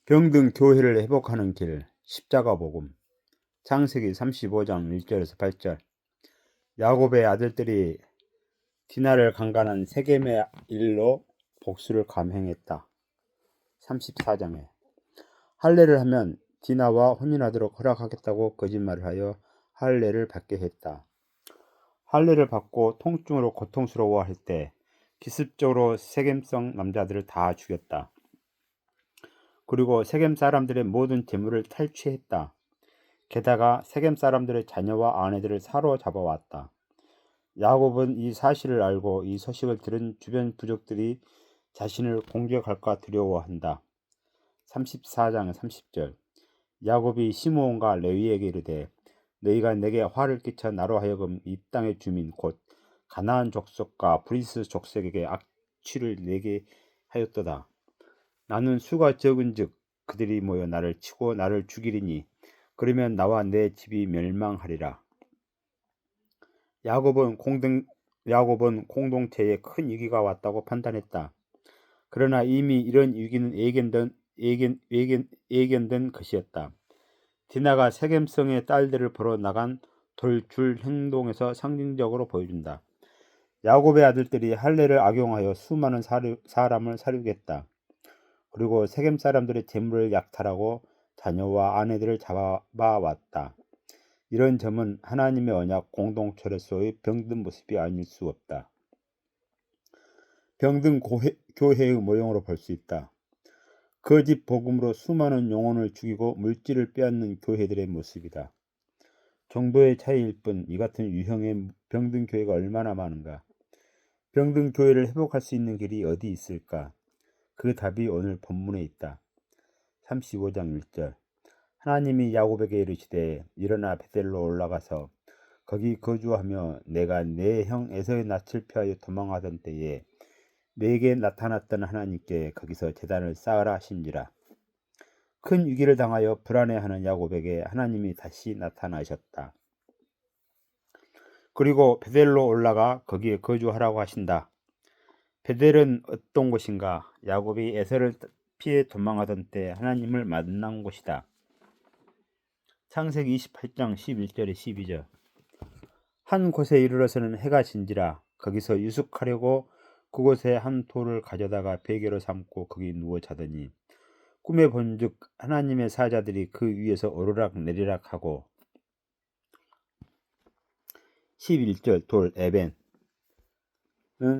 병든 교회를 회복하는 길 십자가 복음 창세기 35장 1절에서 8절. 야곱의 아들들이 디나를 강간한 세겜의 일로 복수를 감행했다. 34장에 할례를 하면 디나와 혼인하도록 허락하겠다고 거짓말을 하여 할례를 받게 했다. 할례를 받고 통증으로 고통스러워할 때 기습적으로 세겜성 남자들을 다 죽였다. 그리고 세겜 사람들의 모든 재물을 탈취했다. 게다가 세겜 사람들의 자녀와 아내들을 사로잡아왔다. 야곱은 이 사실을 알고 이 소식을 들은 주변 부족들이 자신을 공격할까 두려워한다. 34장 30절. 야곱이 시므온과 레위에게 이르되 너희가 내게 화를 끼쳐 나로 하여금 이 땅의 주민 곧 가나안 족속과 브리스 족속에게 악취를 내게 하였도다. 나는 수가 적은즉 그들이 모여 나를 치고 나를 죽이리니 그러면 나와 내 집이 멸망하리라. 야곱은 공동체에 큰 위기가 왔다고 판단했다. 그러나 이미 이런 위기는 예견된 것이었다. 디나가 세겜성의 딸들을 보러 나간 돌줄 행동에서 상징적으로 보여준다. 야곱의 아들들이 할례를 악용하여 수많은 사람을 살육했다. 그리고 세겜 사람들의 재물을 약탈하고 자녀와 아내들을 잡아왔다. 이런 점은 하나님의 언약 공동체로서의 병든 모습이 아닐 수 없다. 병든 교회의 모형으로 볼 수 있다. 거짓 복음으로 수많은 영혼을 죽이고 물질을 빼앗는 교회들의 모습이다. 정도의 차이일 뿐 이 같은 유형의 병든 교회가 얼마나 많은가. 병든 교회를 회복할 수 있는 길이 어디 있을까? 그 답이 오늘 본문에 있다. 35장 1절. 하나님이 야곱에게 이르시되 일어나 베델로 올라가서 거기 거주하며 내가 내 형 에서의 낯을 피하여 도망하던 때에 내게 나타났던 하나님께 거기서 제단을 쌓으라 하신지라. 큰 위기를 당하여 불안해하는 야곱에게 하나님이 다시 나타나셨다. 그리고 베델로 올라가 거기에 거주하라고 하신다. 베델은 어떤 곳인가? 야곱이 에서를 피해 도망하던 때 하나님을 만난 곳이다. 창세기 28장 11절에 12절. 한 곳에 이르러서는 해가 진지라 거기서 유숙하려고 그곳에 한 돌을 가져다가 베개로 삼고 거기 누워 자더니 꿈에 본즉 하나님의 사자들이 그 위에서 오르락 내리락 하고 11절 돌 에벤은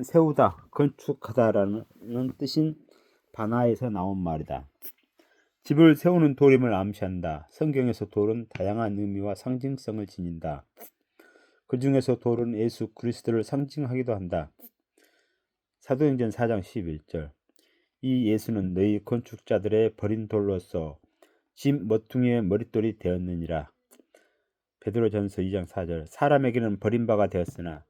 세우다 건축하다라는 뜻인 바나에서 나온 말이다. 집을 세우는 돌임을 암시한다. 성경에서 돌은 다양한 의미와 상징성을 지닌다. 그 중에서 돌은 예수 그리스도를 상징하기도 한다. 사도행전 4장 11절. 이 예수는 너희 건축자들의 버린 돌로서 집 머퉁이의 머릿돌이 되었느니라. 베드로전서 2장 4절. 사람에게는 버림바가 되었으나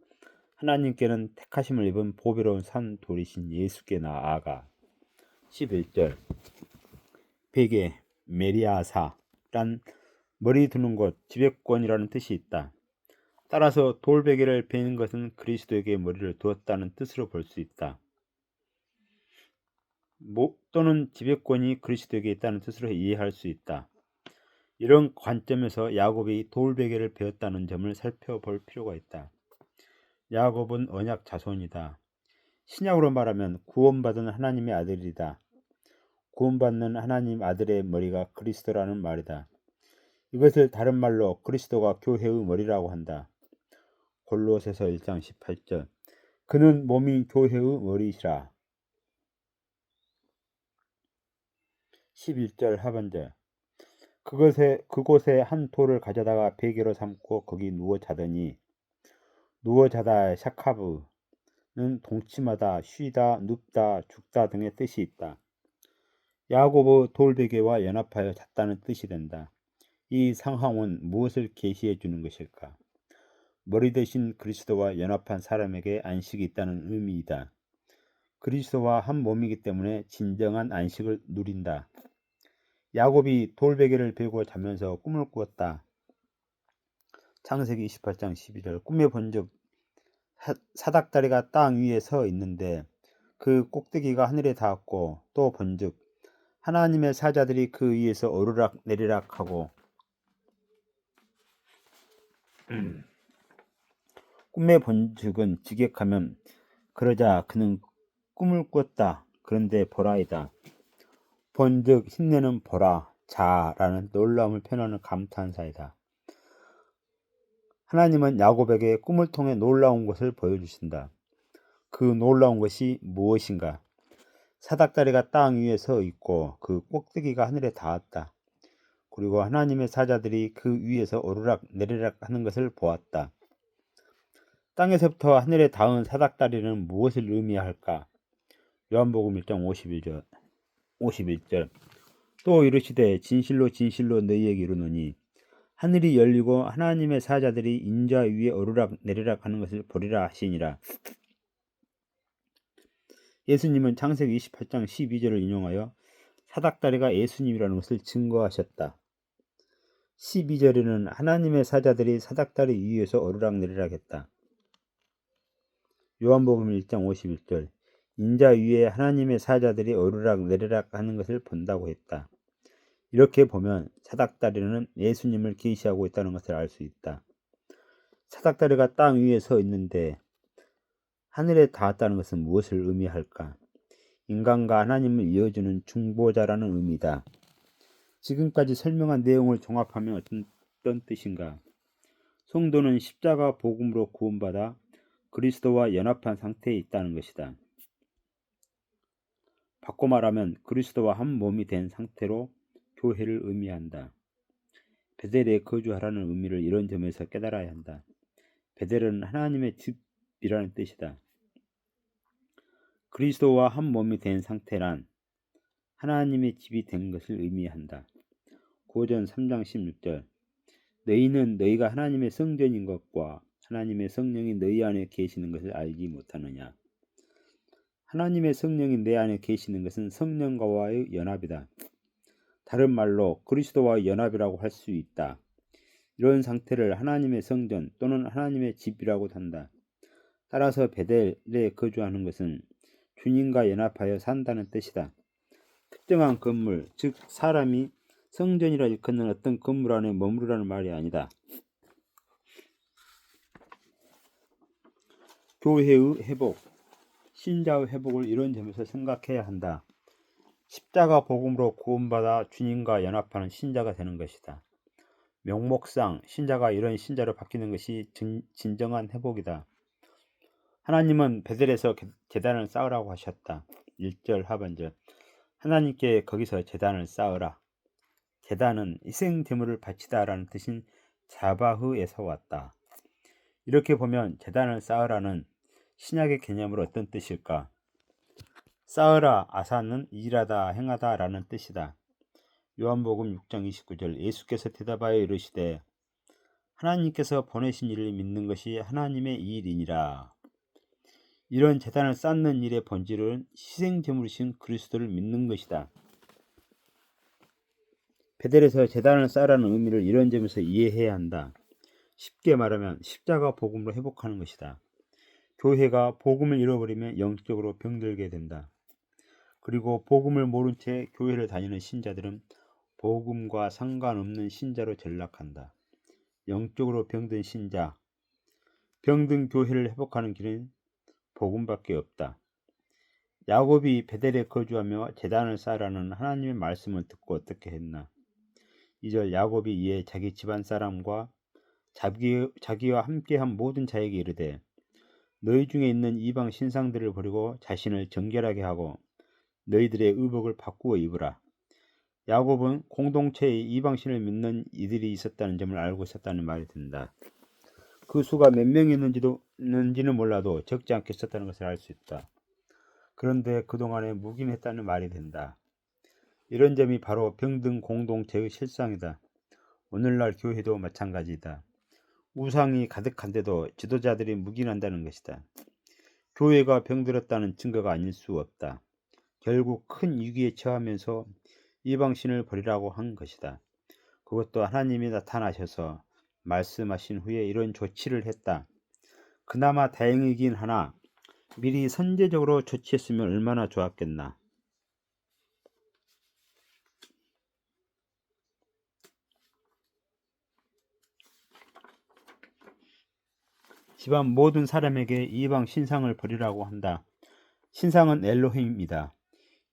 하나님께는 택하심을 입은 보배로운 산 돌이신 예수께 나아가. 11절. 베개 메리아사란 머리 두는 곳 지배권이라는 뜻이 있다. 따라서 돌베개를 베는 것은 그리스도에게 머리를 두었다는 뜻으로 볼 수 있다. 또는 지배권이 그리스도에게 있다는 뜻으로 이해할 수 있다. 이런 관점에서 야곱이 돌베개를 베었다는 점을 살펴볼 필요가 있다. 야곱은 언약 자손이다. 신약으로 말하면 구원받은 하나님의 아들이다. 구원받는 하나님 아들의 머리가 그리스도라는 말이다. 이것을 다른 말로 그리스도가 교회의 머리라고 한다. 골로새서 1장 18절. 그는 몸이 교회의 머리시라. 11절 하반절. 그곳에 한 돌을 가져다가 베개로 삼고 거기 누워 자더니 누워 자다 샤카브는 동침하다, 쉬다, 눕다, 죽다 등의 뜻이 있다. 야곱의 돌베개와 연합하여 잤다는 뜻이 된다. 이 상황은 무엇을 계시해 주는 것일까? 머리 대신 그리스도와 연합한 사람에게 안식이 있다는 의미이다. 그리스도와 한 몸이기 때문에 진정한 안식을 누린다. 야곱이 돌베개를 베고 자면서 꿈을 꾸었다. 창세기 28장 12절. 꿈에 본즉 사닥다리가 땅 위에 서 있는데 그 꼭대기가 하늘에 닿았고 또 본즉 하나님의 사자들이 그 위에서 오르락 내리락하고 꿈의 본즉은 지객하면 그러자 그는 꿈을 꾸었다. 그런데 보라이다. 본즉 힘내는 보라 자라는 놀라움을 표현하는 감탄사이다. 하나님은 야곱에게 꿈을 통해 놀라운 것을 보여주신다. 그 놀라운 것이 무엇인가? 사닥다리가 땅 위에 서 있고 그 꼭대기가 하늘에 닿았다. 그리고 하나님의 사자들이 그 위에서 오르락 내리락 하는 것을 보았다. 땅에서부터 하늘에 닿은 사닥다리는 무엇을 의미할까? 요한복음 1장 51절 또 이르시되 진실로 진실로 너희에게 이르노니 하늘이 열리고 하나님의 사자들이 인자 위에 오르락 내리락 하는 것을 보리라 하시니라. 예수님은 창세기 28장 12절을 인용하여 사닥다리가 예수님이라는 것을 증거하셨다. 12절에는 하나님의 사자들이 사닥다리 위에서 오르락내리락 했다. 요한복음 1장 51절 인자 위에 하나님의 사자들이 오르락내리락 하는 것을 본다고 했다. 이렇게 보면 사닥다리는 예수님을 계시하고 있다는 것을 알 수 있다. 사닥다리가 땅 위에 서 있는데 하늘에 닿았다는 것은 무엇을 의미할까? 인간과 하나님을 이어주는 중보자라는 의미다. 지금까지 설명한 내용을 종합하면 어떤 뜻인가? 성도는 십자가 복음으로 구원받아 그리스도와 연합한 상태에 있다는 것이다. 바꿔 말하면 그리스도와 한 몸이 된 상태로 교회를 의미한다. 베델에 거주하라는 의미를 이런 점에서 깨달아야 한다. 베델은 하나님의 집이라는 뜻이다. 그리스도와 한 몸이 된 상태란 하나님의 집이 된 것을 의미한다. 고전 3장 16절 너희는 너희가 하나님의 성전인 것과 하나님의 성령이 너희 안에 계시는 것을 알지 못하느냐. 하나님의 성령이 내 안에 계시는 것은 성령과의 연합이다. 다른 말로 그리스도와의 연합이라고 할 수 있다. 이런 상태를 하나님의 성전 또는 하나님의 집이라고 한다. 따라서 베델에 거주하는 것은 주님과 연합하여 산다는 뜻이다. 특정한 건물, 즉 사람이 성전이라 일컫는 어떤 건물 안에 머무르라는 말이 아니다. 교회의 회복, 신자의 회복을 이런 점에서 생각해야 한다. 십자가 복음으로 구원받아 주님과 연합하는 신자가 되는 것이다. 명목상 신자가 이런 신자로 바뀌는 것이 진정한 회복이다. 하나님은 베델에서 제단을 쌓으라고 하셨다. 1절 하반절 하나님께 거기서 제단을 쌓으라. 제단은 희생 제물을 바치다라는 뜻인 자바흐에서 왔다. 이렇게 보면 제단을 쌓으라는 신약의 개념으로 어떤 뜻일까? 쌓으라 아사는 일하다 행하다 라는 뜻이다. 요한복음 6장 29절 예수께서 대답하여 이르시되 하나님께서 보내신 이를 믿는 것이 하나님의 일이니라. 이런 제단을 쌓는 일의 본질은 희생제물이신 그리스도를 믿는 것이다. 베델에서 제단을 쌓으라는 의미를 이런 점에서 이해해야 한다. 쉽게 말하면 십자가 복음으로 회복하는 것이다. 교회가 복음을 잃어버리면 영적으로 병들게 된다. 그리고 복음을 모른 채 교회를 다니는 신자들은 복음과 상관없는 신자로 전락한다. 영적으로 병든 신자, 병든 교회를 회복하는 길은 복음밖에 없다. 야곱이 베델에 거주하며 제단을 쌓으라는 하나님의 말씀을 듣고 어떻게 했나? 2절 야곱이 이에 자기 집안 사람과 자기와 함께한 모든 자에게 이르되 너희 중에 있는 이방 신상들을 버리고 자신을 정결하게 하고 너희들의 의복을 바꾸어 입으라. 야곱은 공동체에 이방신을 믿는 이들이 있었다는 점을 알고 있었다는 말이 된다. 그 수가 몇 명이 있는지는 몰라도 적지 않게 있었다는 것을 알 수 있다. 그런데 그동안에 묵인했다는 말이 된다. 이런 점이 바로 병든 공동체의 실상이다. 오늘날 교회도 마찬가지다. 우상이 가득한데도 지도자들이 묵인한다는 것이다. 교회가 병들었다는 증거가 아닐 수 없다. 결국 큰 위기에 처하면서 이방신을 버리라고 한 것이다. 그것도 하나님이 나타나셔서 말씀하신 후에 이런 조치를 했다. 그나마 다행이긴 하나 미리 선제적으로 조치했으면 얼마나 좋았겠나. 집안 모든 사람에게 이방 신상을 버리라고 한다. 신상은 엘로힘이다.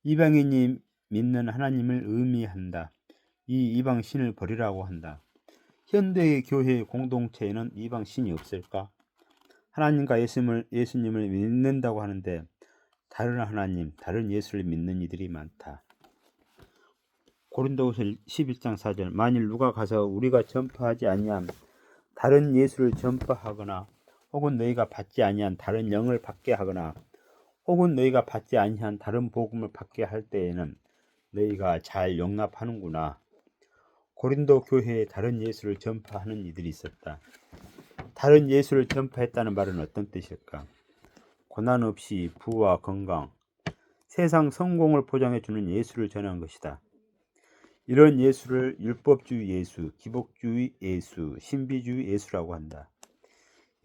이방인이 믿는 하나님을 의미한다. 이 이방 신을 버리라고 한다. 현대의 교회 공동체에는 이방 신이 없을까? 하나님과 예수님을 믿는다고 하는데 다른 하나님, 다른 예수를 믿는 이들이 많다. 고린도후서 11장 4절 만일 누가 가서 우리가 전파하지 아니한 다른 예수를 전파하거나 혹은 너희가 받지 아니한 다른 영을 받게 하거나 혹은 너희가 받지 아니한 다른 복음을 받게 할 때에는 너희가 잘 용납하는구나. 고린도 교회에 다른 예수를 전파하는 이들이 있었다. 다른 예수를 전파했다는 말은 어떤 뜻일까? 고난 없이 부와 건강, 세상 성공을 보장해주는 예수를 전한 것이다. 이런 예수를 율법주의 예수, 기복주의 예수, 신비주의 예수라고 한다.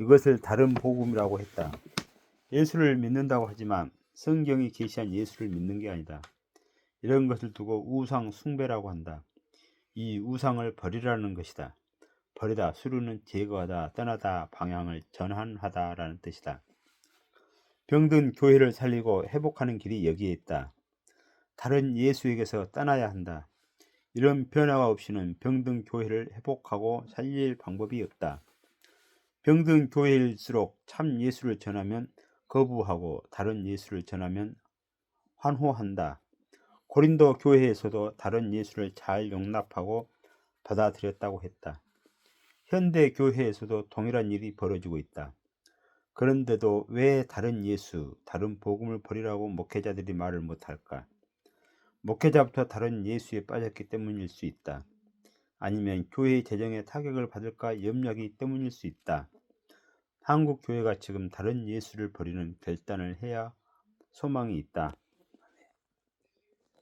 이것을 다른 복음이라고 했다. 예수를 믿는다고 하지만 성경이 계시한 예수를 믿는 게 아니다. 이런 것을 두고 우상 숭배라고 한다. 이 우상을 버리라는 것이다. 버리다, 수르는 제거하다, 떠나다, 방향을 전환하다라는 뜻이다. 병든 교회를 살리고 회복하는 길이 여기에 있다. 다른 예수에게서 떠나야 한다. 이런 변화가 없이는 병든 교회를 회복하고 살릴 방법이 없다. 병든 교회일수록 참 예수를 전하면 거부하고 다른 예수를 전하면 환호한다. 고린도 교회에서도 다른 예수를 잘 용납하고 받아들였다고 했다. 현대 교회에서도 동일한 일이 벌어지고 있다. 그런데도 왜 다른 예수, 다른 복음을 버리라고 목회자들이 말을 못할까? 목회자부터 다른 예수에 빠졌기 때문일 수 있다. 아니면 교회의 재정에 타격을 받을까 염려하기 때문일 수 있다. 한국 교회가 지금 다른 예수를 버리는 결단을 해야 소망이 있다.